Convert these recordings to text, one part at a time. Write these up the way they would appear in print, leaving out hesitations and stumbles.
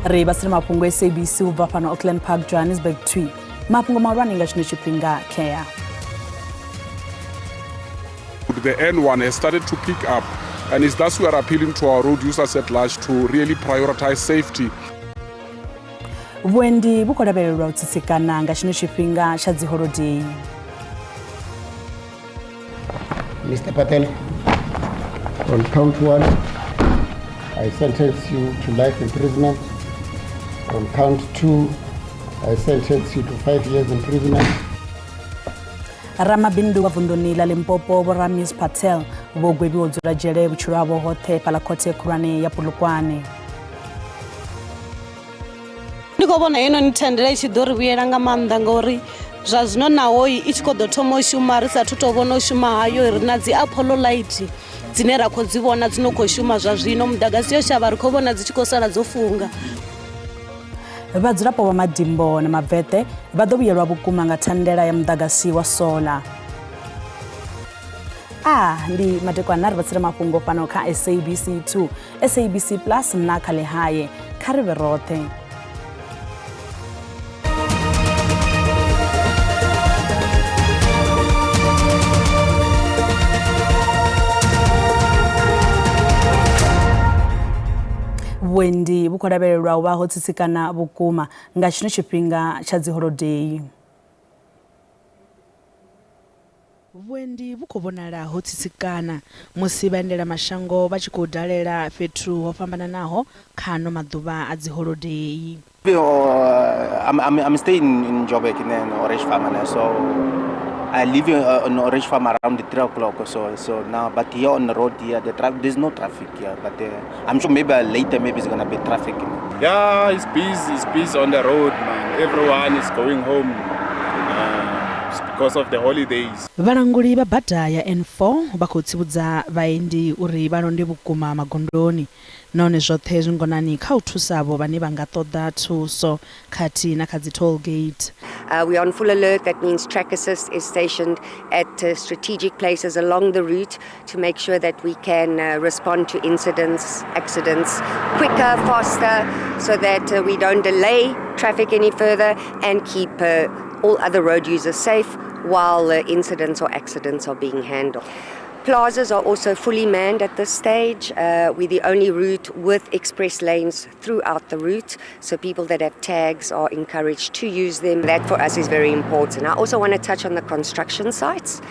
Re basira Mafhungo SABC Bafana Auckland Park Johannesburg twi. Mafhungo marwani nga chino Tshivenda care. The N1 has started to pick up, and it's thus we are appealing to our road users at large to really prioritize safety. Wendi bukolabelelwa utsitsikana nga chino Tshivenda cha holiday. Mr. Patel, on count 1, I sentence you to life imprisonment. On count 2, I sentence you to 5 years imprisonment. Ramabindu wa Vundonila Limpopo Warras Patel bogwebi odzula jele buchurabo hote palakote kurane ya Polokwane. Ndiko bona ino nitendele chidori vuyelanga manda ngori zvazvino nawo ichiko dotomo shuma risa tutovona shuma hayo rina dzi Apollo light dzine rakho dzivona dzinoko shuma zvazvino mudagasi yo shava rikho bona dzichikosala dzofunga. Vadzulapo wa Madimbo na Mavete vadovuyelwa vukuma nga thandela ya mudagasi wa sola. Ndi matekwana vatsira Mafhungo pano kha SABC 2, SABC Plus na khale haye kharive rothe. Wendi bukolabelelwa wa hotsitsikana bukuma nga chino Tshivenda cha holiday. Wendi bukobonala hotsitsikana musi bandela mashango bachikodalela fethu hofambana naho khano maduba a holiday. I'm staying in Joburg in an orange farm, so I live on orange farm around 3 o'clock or so. So now, but here on the road here, there's no traffic here. But I'm sure maybe later, maybe it's gonna be traffic. Yeah, it's busy on the road, man. Everyone is going home because of the holidays. Varanguli ba bata ya N4 bakotsibudza vaendi uri balonde bukuma magondoni. None zwoṱhe zwingonani kha u thusavho vhane vha nga ṱoḓa thuso khathi na kha dzi toll gate. We are on full alert. That means track assist is stationed at strategic places along the route to make sure that we can respond to incidents, accidents quicker, faster, so that we don't delay traffic any further and keep all other road users safe while incidents or accidents are being handled. Plazas are also fully manned at this stage. We're the only route with express lanes throughout the route, so people that have tags are encouraged to use them. That for us is very important. I also want to touch on the construction sites.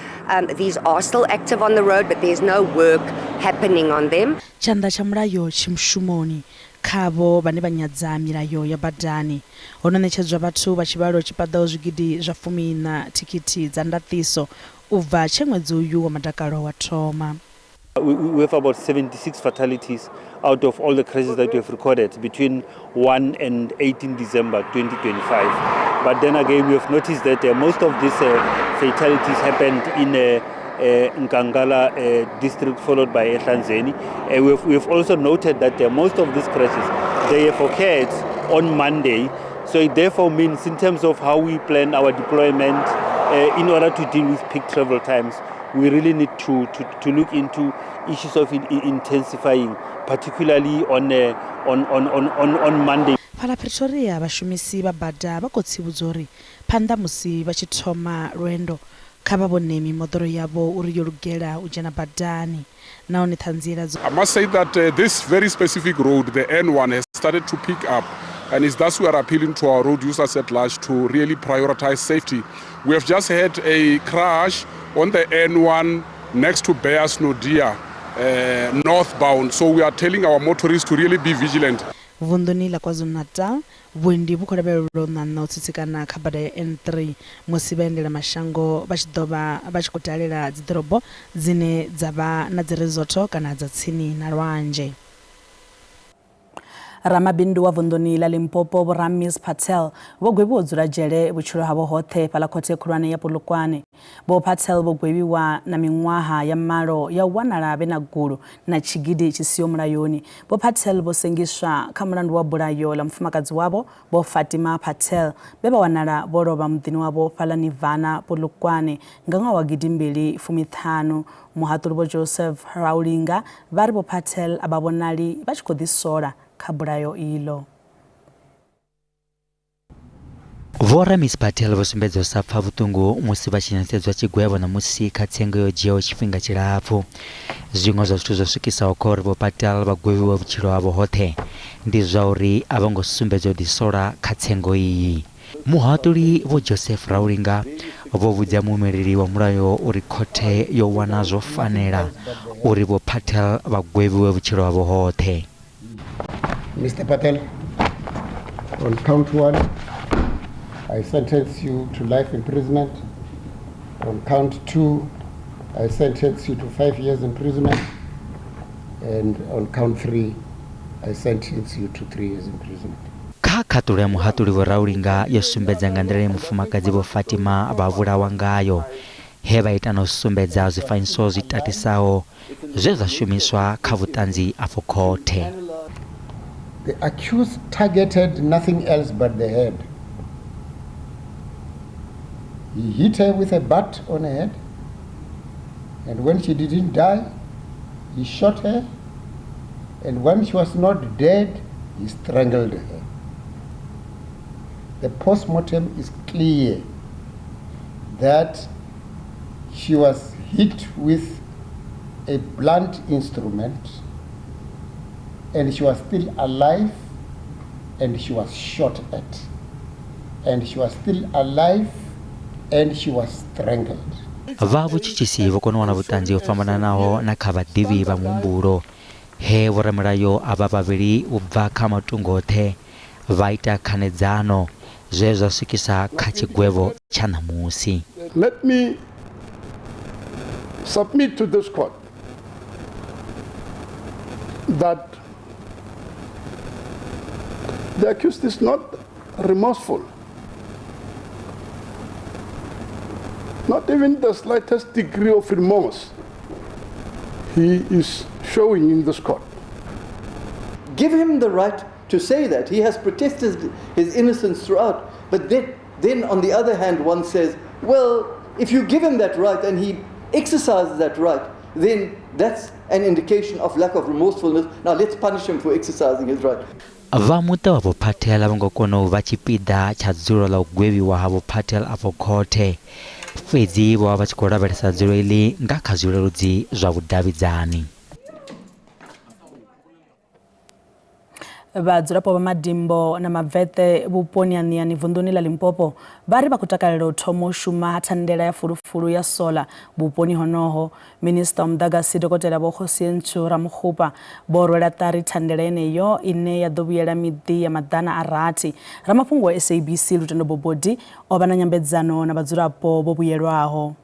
These are still active on the road, but there's no work happening on them. Chanda cha mulayo chimshumoni khavo vhane vha nyadza milayo ya badani hono ṋetshedzwa vhathu vha tshivhalo tshipadaho zwigidi zwa 10 na thikhithi dza ndaṱiso ubva tshe ṅwedzi uyu wa mutakalo wa thoma. We have about 76 fatalities out of all the crashes that we have recorded between 1 and 18 December 2025. But then again, we have noticed that most of these fatalities happened in Nkangala district, followed by Ehlanzeni. We have also noted that most of these crashes, they have occurred on Monday. So it therefore means in terms of how we plan our deployment in order to deal with peak travel times, we really need to look into issues of intensifying, particularly on Monday. Phala Pretoria vhashumisi vha bada vakotsivhudza uri phanḓa musi vha tshi thoma lwendo kha vha vhone mimoḓoro yavho uri yo lugela u dzhena badani nahone ṱhanziela dzo. I must say that this very specific road, the N1, has started to pick up, and it's thus we are appealing to our road users at large to really prioritize safety. We have just had a crash on the N1 next to Bears Nodia, northbound, so we are telling our motorists to really be vigilant. Vundoni la KwaZulu-Natal Wendi bukolabelelwa na utsitsikana kha bada ya N3 musi vhaendela mashango vha tshi ḓovha vha tshi khou dalela dzi ḓorobo dzine dza vha na dzi resort kana dza tsini na lwanzhe. Ramabindu wa Vundoni la Limpopo Warras Patel vogwebi odzula jele vhutshilo havho hothe phala khothe khulwane ya Polokwane. Bo Patel vogwebiwa na miṅwaha ya malo ya wanala vhe na gulu na tshigidi tshisiyo mulayoni. Bo Patel vho sengiswa kha mulandu wa bulayo la mfumakadzi wavho Bo Fatima Patel be vha wanala vho lovha muḓini wavho phala Nivana Polokwane nga ṅwaha wa 2015. Muhatuli Joseph Raulinga vari Bo Patel abavonali vha tshi khou ḓisola kha bulayo ilo. Warras Patel vho sumbedza u sa pfa vhuṱungu musi vha tshi ṋetshedzwa tshigwevho na musi kha tsengo yo dzhiaho tshifhinga tshilapfu. Zwiṅwe zwa zwithu zwo swikisa kha uri vho Patel vha gwevhiwe vhutshilo havho hoṱhe ndi zwa uri a vho ngo sumbedza u ḓisola kha tsengo iyi. Muhaṱuli vho Joseph Raulinga vho vhudza mumeleli wa mulayo uri khothe yo wana zwo fanela uri vho Patel vha gwevhiwe vhutshilo havho hoṱhe. Mr. Patel, on count 1, I sentence you to life imprisonment. On count 2, I sentence you to 5 years imprisonment. And on count 3, I sentence you to 3 years imprisonment. Kha khaṱulo ya muhaṱuli vho Raulinga yo sumbedza nga nḓila ye mufumakadzi vho Fatima vha vhulawa ngayo he vha ita na u sumbedza zwifanyiso zwi tatisaho zwe zwa shumiswa kha vhuṱanzi afho khothe. The accused targeted nothing else but the head. He hit her with a bat on her head, and when she didn't die, he shot her, and when she was not dead, he strangled her. The post-mortem is clear that she was hit with a blunt instrument, and she was still alive, and she was shot at, and she was still alive, and she was strangled. Va vhutshichisi vho kona u wana vhuṱanzi ho fhambananaho na kha vhaḓivhi vha muhumbulo he vhoramulayo avha vhavhili u bva kha matungo oṱhe vha ita khanedzano zwe zwa swikisa kha tshigwevho tsha ṋamusi. Let me submit to this court that the accused is not remorseful. Not even the slightest degree of remorse he is showing in this court. Give him the right to say that. He has protested his innocence throughout. But then on the other hand, one says, well, if you give him that right and he exercises that right, then that's an indication of lack of remorsefulness. Now let's punish him for exercising his right. Va muṱa wa vho Patel vha ngo kona u vha tshipiḓa tsha dzulo ḽa u gwevhiwa ha vho Patel afho khothe. Fhedzi vho vha tshi khou lavhelesa dzulo iḽi nga kha zwileludzi zwa vhudavhidzani. Vhadzulapo vha Madimbo na Mabvete vhuponi ha Niyani vunḓuni ḽa Limpopo vha ri vha khou takalela u thoma u shuma ha thandela ya fulufulu ya sola vhuponi honoho. Minista wa Muḓagasi Dokotela Vho Khosienthu Ramokgopa vho rwela ṱari thandela yeneyo ine ya ḓo vhuyela miḓi ya maḓana a rathi. Ramafhungo wa SABC Lutendo Bobodi o vha na nyambedzano na vhadzulapo vho vhuyelwaho.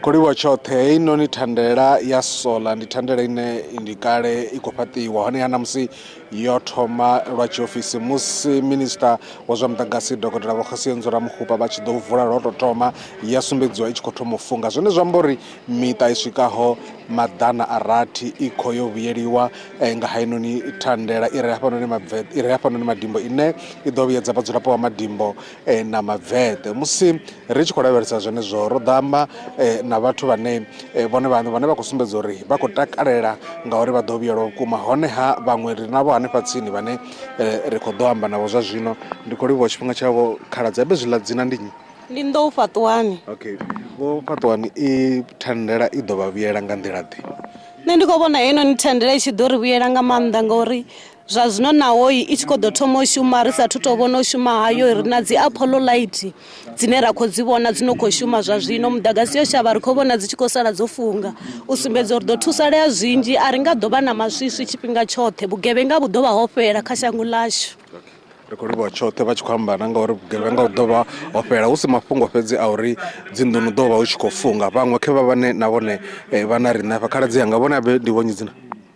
Koliwa tshoṱhe inoni thandela ya sola ndi thandela ine ndi kale i khou fhaṱiwa hone ya namusi yo thoma lwa tshiofisi musi minista wa zwa muḓagasi Dokotela Vho Khosienthu Ramokgopa vha tshi ḓo vula lwa tou thoma ya sumbedziwa i tshi khou thoma u funga. Zwone zwi amba uri miṱa i swikaho maḓana a rathi i khou yo vhuyeliwa nga hainoni thandela i re hafhanoni Mabvete i re hafhanoni Madimbo ine i ḓo vhuyedza vhadzulapo vha Madimbo na Mabvete. Musi ri tshi khou lavhelesa zwenezwo ro ḓamba na vhathu vhane vhone vha khou sumbedza uri vha khou takalela ngauri vha ḓo vhuyelwa vhukuma. Honeha vhaṅwe ri navho hanefha tsini vhane ri khou ḓo amba navho zwa zwino. Ndi khou livhuwa tshifhinga tshavho khaladzi abe zwiḽa dzina ndi nnyi? Ndi Nḓou Fhaṱuwani. Okay, Vho Fhaṱuwani i thandela i ḓo vha vhuyela nga nḓila ḓe? Nṋe ndi khou vhona heinoni thandela i tshi ḓo ri vhuyela nga maanḓa ngauri zwa zwino naho i tshi khou ḓo thoma u shuma ri sathu tou vhona u shuma hayo ri na dzi Apollo light dzine ra khou dzi vhona dzi no khou shuma zwa zwino. Muḓagasi yo shavha ri khou vhona dzi tshi khou sala dzo funga u sumbedza uri ḓo thusalea zwinzhi a ri nga ḓo vha na maswiswi tshifhinga tshoṱhe. Vhugevhenga vhu ḓo vha ho fhela kha shango ḽashu. Ri khou livhuwa tshoṱhe vha tshi khou amba na ngauri vhugevhenga hu ḓo vha ho fhela hu si mafhungo fhedzi a uri dzinḓuni ḓo vha hu tshi khou funga. Vhaṅwe khe vha vhane na vhone vha na riṋe hafha khaladzi yanga vhone abe ndi vhonyi dzina?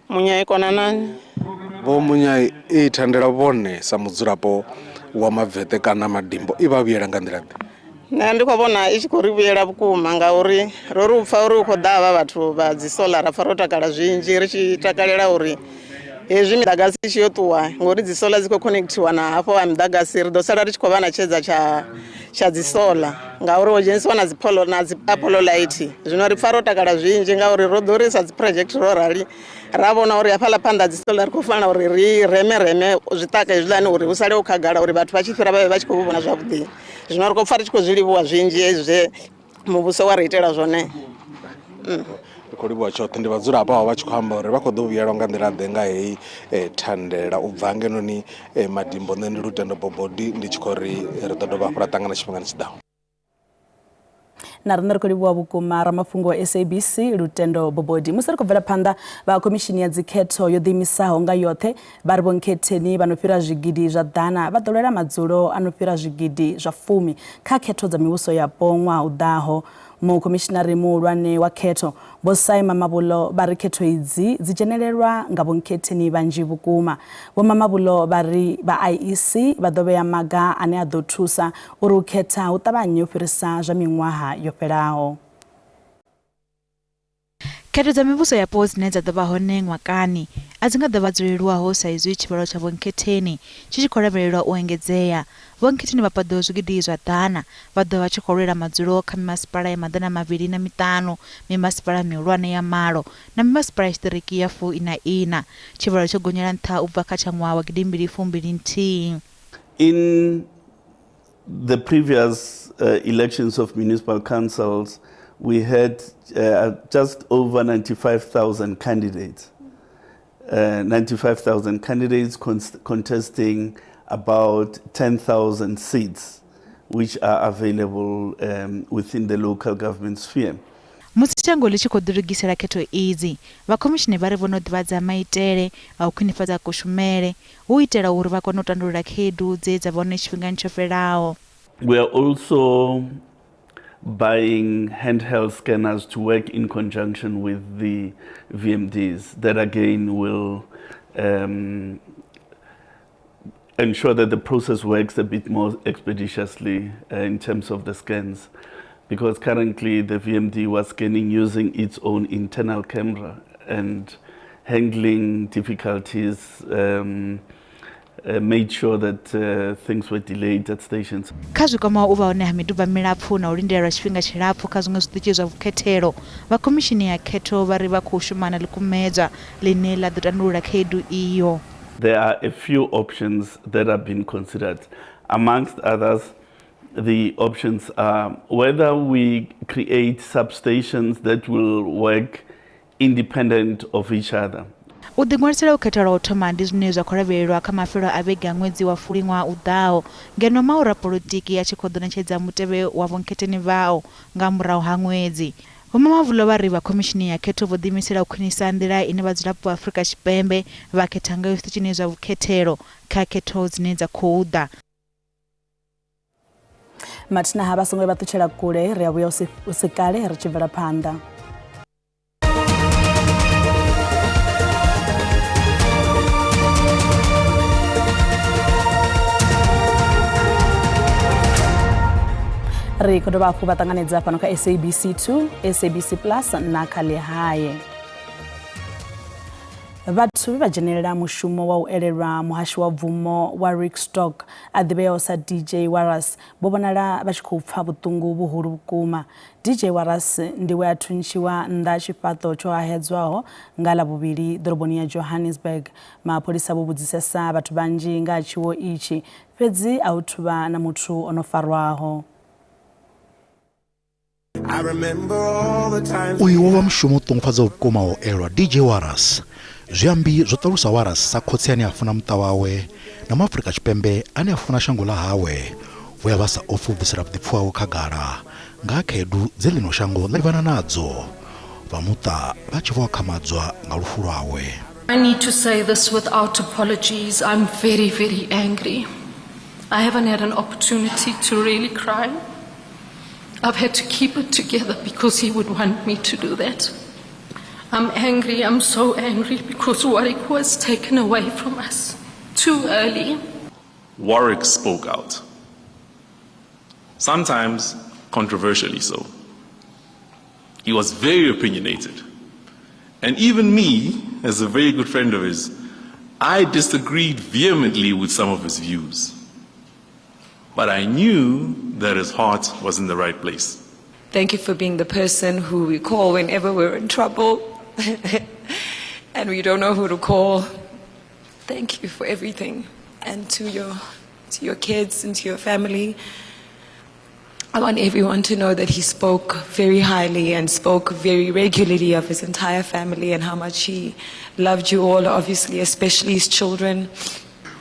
Munyai Konanani. Vho Munyai i thandela vhone sa mudzulapo wa Mabvete kana Madimbo i vha vhuyela nga nḓila ḓe? Nṋe ndi khou vhona i tshi khou ri vhuyela vhukuma ngauri ro ri u pfa uri u khou ḓa havha vhathu vha dzi solar ra pfa ro takala zwinzhi ri tshi takalela uri hezvi midagasi ichiyotuwa ngori dzisola dziko connectiwa nahapo amidagasi ri ḓo sala ri tshi khou vha na tshedza tsha dzisola ngauri ho dzhenisiwa na dzi apollo light zwino ri pfa ro takala zwinzhi ngauri ro ḓo ri sa dzi project ro rali ra vhona uri hafhaḽa phanḓa dzisola ri khou fanela uri ri reme zwiṱaka hezwiḽani uri hu sale ho khagala uri vhathu vha tshi fhira vha vhe vha tshi khou vhona zwavhuḓi zwino ri khou pfa ri tshi khou zwi livhuwa zwinzhi hezwi muvhuso wa ri itela zwone. Khou livhuwa tshoṱhe ndi vhadzulapo vha tshi khou amba uri vha khou ḓo vhuyelwa nga nḓila ḓe nga heyi thandela u bva ngenoni madimbo nṋe ndi Lutendo Bobodi ndi tshi khou ri ri ḓo dovha hafhu ra ṱangana tshifhingani tshiḓaho. Na riṋe ri khou livhuwa vhukuma ramafhungo wa SABC Lutendo Bobodi. Musi ri khou bvela phanḓa vha khomishini ya dzikhetho yo ḓiimisaho nga yoṱhe vha ri vhonkhetheni vha no fhira zwigidi zwa ḓana vha ḓo lwela madzulo a no fhira zwigidi zwa 10 kha khetho dza mivhuso yapo ṅwaha u ḓaho. Mukomishinari muhulwane wa khetho Vho Saima Mabulo vha ri khetho idzi dzi dzhenelelwa nga vhonkhetheni vhanzhi vhukuma. Vho Mabulo vha ri vha IEC vha ḓo vhea maga ane a ḓo thusa uri u khetha hu ṱavhanye u fhirisa zwa miṅwaha yo fhelaho. Khetho dza mivhuso yapo dzine dza ḓo vha hone ṅwakani a dzi nga ḓo vha dzo leluwaho sa izwi tshivhalo tsha vhonkhetheni tshi tshi khou lavhelelwa u engedzea. Vhonkhetheni vha paḓaho zwigidi zwa ḓana vha ḓo vha tshi khou lwela madzulo kha mimasipala ya maḓana 25, mimasipala mihulwane ya malo na mimasipala ya tshiṱiriki ya 4 tshivhalo tsho gonyela nṱha u bva kha tsha ṅwaha wa 2021. In the previous elections of municipal councils, we had just over 95,000 candidates. 95,000 candidates contesting about 10,000 seats, which are available within the local government sphere. Musi shango ḽi tshi khou ḓilugisela khetho idzi, vhakhomishini vha ri vho no ḓivhadza maitele a u khwinifhadza kushumele hu itela uri vha kone u tandulula khaedu dze dza vha hone tshifhingani tsho fhelaho. We are also buying handheld scanners to work in conjunction with the VMDs. That again will ensure that the process works a bit more expeditiously in terms of the scans, because currently the VMD was scanning using its own internal camera and handling difficulties made sure that things were delayed at stations. Kha zwikwamaho u vha hone ha miduba milapfu na u lindelwa tshifhinga tshilapfu kha zwiṅwe zwiṱitshi zwa vhukhethelo, vhakhomishini ya khetho vha ri vha khou shumana ḽikumedzwa ḽine ḽa ḓo tandulula khaedu iyo. There are a few options that have been considered. Amongst others, the options are whether we create substations that will work independent of each other. U ḓiṅwalisela u khetha lwa u thoma ndi zwine zwa khou lavhelelwa kha mafhelo a vhege a ṅwedzi wa Fulwi ṅwaha u ḓaho, ngeno maura polotiki a tshi khou ḓo ṋetshedza mutevhe wa vhonkhetheni vhao nga murahu ha ṅwedzi. Vho Mavulo vha ri vha khomishini ya khetho vho ḓiimisela u khwinisa nḓila ine vhadzulapo vha Afrika Tshipembe vha khetha ngayo zwiṱitshini zwa vhukhethelo kha khetho dzine dza khou ḓa. Mathina ha vha songo vha ṱutshela kule ri a vhuya u si kale ri tshi bvela phanḓa. Ri khou dovha hafhu vha ṱanganedza fhano kha SABC 2, SABC Plus na kha Ḽihaye. Vhathu vha dzhenelela mushumo wa u elelwa muhashi wa bvumo wa Rickstock a ḓivheaho sa DJ Warras vho vhonala vha tshi khou pfa vhuṱungu vhuhulu vhukuma. DJ Warras ndiwe a thuntshiwa nnḓa tshifhaṱo tsho ahedzwaho nga Ḽavhuvhili ḓoroboni ya Johannesburg. Mapholisa vho vhudzisesa vhathu vhanzhi nga tshiwo ichi, fhedzi a hu thuvha na muthu ono farwaho. Uyu wo vha mushumo u ṱungufhadza vhukuma wa u elwa DJ Warras. Zwiambi zwo ṱalusa Warras sa khotsi ane a funa muṱa wawe na Muafrika Tshipembe ane a funa shango ḽa hawe, vho ya vha sa ofhi u bvisela vhuḓipfu hawe khagala nga khaedu dze ḽino shango ḽa livhana nadzo, vha muṱa vha tshi vho akhamadzwa nga lufu lwawe. I need to say this without apologies. I'm very, very angry. I haven't had an opportunity to really cry. I've had to keep it together because he would want me to do that. I'm angry, I'm so angry because Warwick was taken away from us too early. Warwick spoke out, sometimes controversially so. He was very opinionated. And even me, as a very good friend of his, I disagreed vehemently with some of his views, but I knew that his heart was in the right place. Thank you for being the person who we call whenever we're in trouble and we don't know who to call. Thank you for everything. And to your kids and to your family, I want everyone to know that he spoke very highly and spoke very regularly of his entire family and how much he loved you all, obviously, especially his children.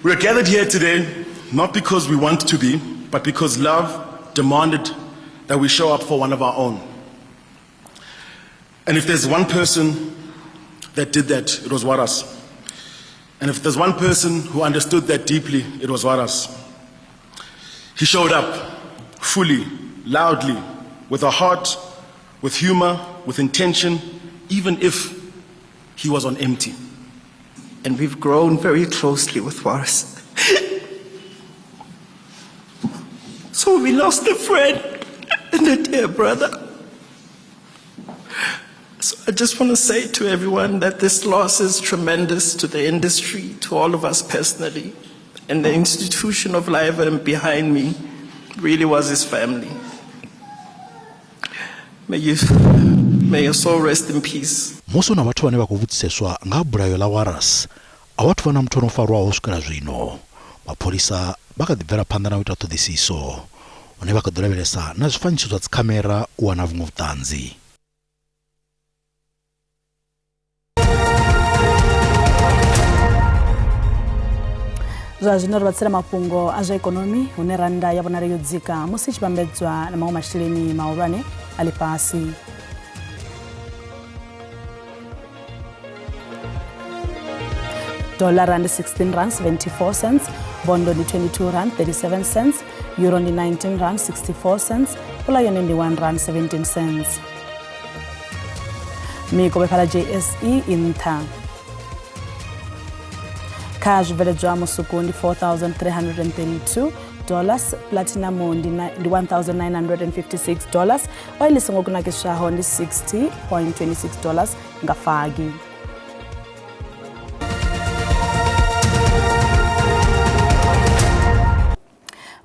We're gathered here today not because we want to be, but because love demanded that we show up for one of our own. And if there's one person that did that, it was Warras. And if there's one person who understood that deeply, it was Warras. He showed up fully, loudly, with a heart, with humor, with intention, even if he was on empty. And we've grown very closely with Warras. So we lost a friend and a dear brother. So I just want to say to everyone that this loss is tremendous to the industry, to all of us personally, and the institution of life and behind me really was his family. May your soul rest in peace. musi una vathu vane va kuvutiseswa nga bulayo la Warras a vathu vana muthu onofarwaho u swikela zwino mapholisa va kha ḓi bvela phanḓa na u ita ṱhoḓisiso une va kha ḓi lavhelesa na zwifanyiso zwa dzikhamera u wana vhuṅwe vhuṱanzi. Zwa zwino ri vhatsela mafhungo a zwa ikonomi hune randa ya vhonala yo dzika musi tshi vhambedzwa na maṅwe masheleni mahulwane a ḽifhasi. Dollar rand 16 rand 74 cents, bondo ni 22 rand 37 cents, euro ni 19 rand 64 cents, pula yone ni 1 rand 17 cents. Miko bephala JSE intha. Cash veledzwa musuku ndi $4,332, platinum ndi $1,956, oil songo kunakishaho ndi $60.26 ngafagi.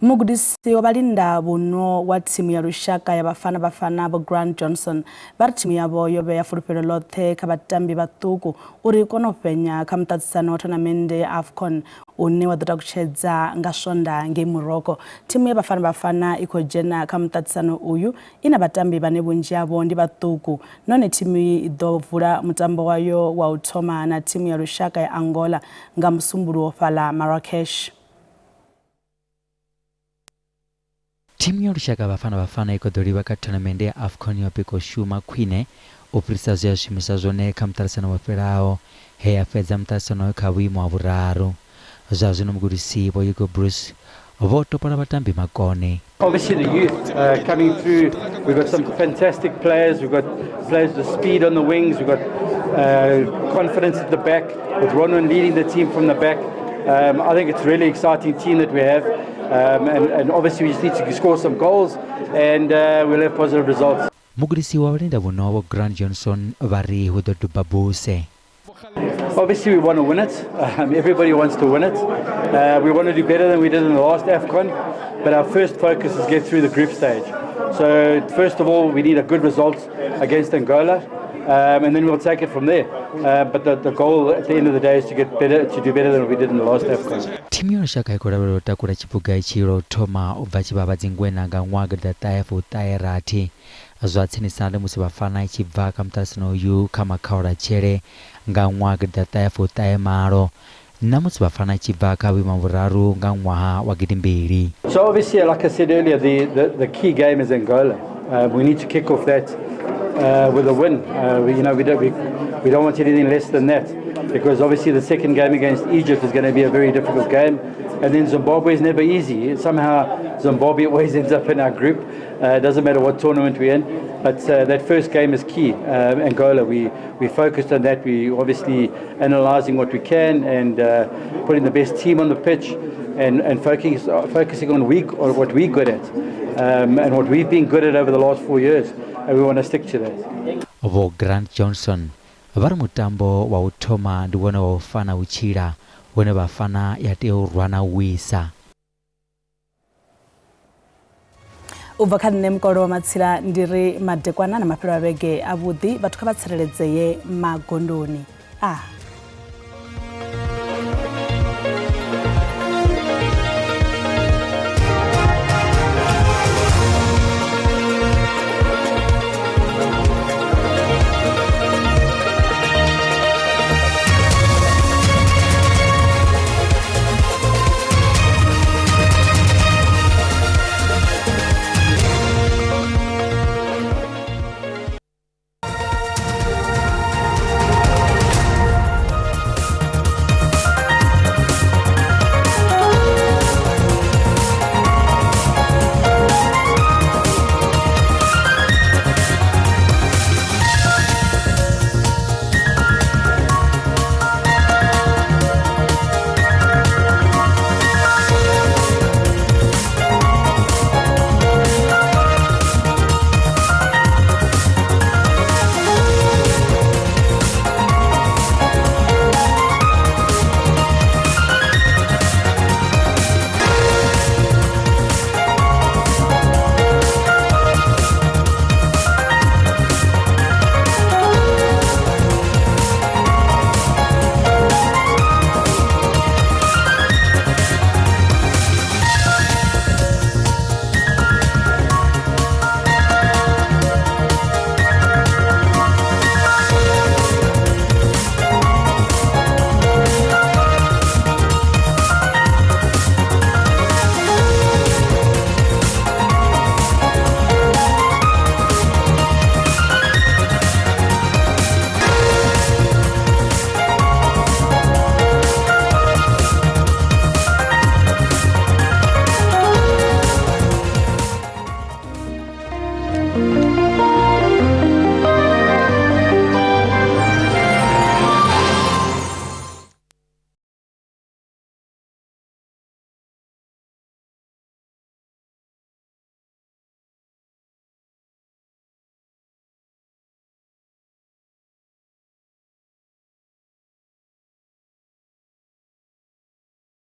Mugudisi wabalinda buno wa timu ya lushaka ya Bafana Bafana bo Grant Johnson vari timu yavo yobe ya fulufhelo lothe kha batambi batuku uri kona penya kha mutatsisano wa tournament ya AFCON une wa ḓota kutshedza nga swonda ngei Morocco. Timu ya Bafana Bafana iko dzhena kha mutatsisano uyu ina batambi bane vhunzhi yavo ndi batuku none timu i ḓo vula mutambo wayo wa u thoma na timu ya lushaka ya Angola nga musumbulowo fhala Marrakesh. Timu ya lushaka Bafana Bafana iko ḓoliwa kha tournament ya AFCON yo piko shuma khwine u fhirisa zwi a shumisa zwone kha mutarisano wa fhelaho he ya fhedza mutarisano kha vhuimo ha vhuraru. Zwa zwino mugudisi Vho Hugo Bruce vho topola batambi makone. Obviously the youth coming through, we've got some fantastic players, we've got players with speed on the wings, we've got confidence at the back with Ronwen leading the team from the back. I think it's a really exciting team that we have. And obviously we just need to score some goals and we'll have positive results. Mugudisi wa balinda buno wa Grant Johnson vari hu ḓo duba buse. Obviously we want to win it. Everybody wants to win it. We want to do better than we did in the last AFCON, but our first focus is get through the group stage. So first of all we need a good result against Angola. And then we'll take it from there. But the goal at the end of the day is to get better, to do better than we did in the last AFCON. Timu ya lushaka iko lavhelelwa u takula tshipuga itshi lwa u thoma u bva tshivhava dzingwena nga ṅwaha ḓaṱahe zwa tsinisa musi Bafana i tshi bva kha mutarisano uyu kha makhaula tshele nga ṅwaha ḓaṱahe na musi Bafana i tshi bva kha vhuimo vhuraru nga ṅwaha wa 2000. So obviously, like I said earlier, the key game is Angola. We need to kick off that with a win. We don't want anything less than that, because obviously the second game against Egypt is going to be a very difficult game, and then Zimbabwe is never easy. Somehow Zimbabwe always ends up in our group. It doesn't matter what tournament we're in, but that first game is key. Angola, we focused on that. We obviously analysing what we can and putting the best team on the pitch and focusing on what we're good at and what we've been good at over the last 4 years, and we want to stick to that. Vo Grant Johnson vari mutambo wa u thoma ndi wone wa u fana u tshila vhone Bafana ya tea u rwa na wisa. Ubva kha nṋe mukolo wa matsila ndiri madekwana na mafhelo a vhege a vhuḓi vhathu kha vha tsireledzeye magondoni.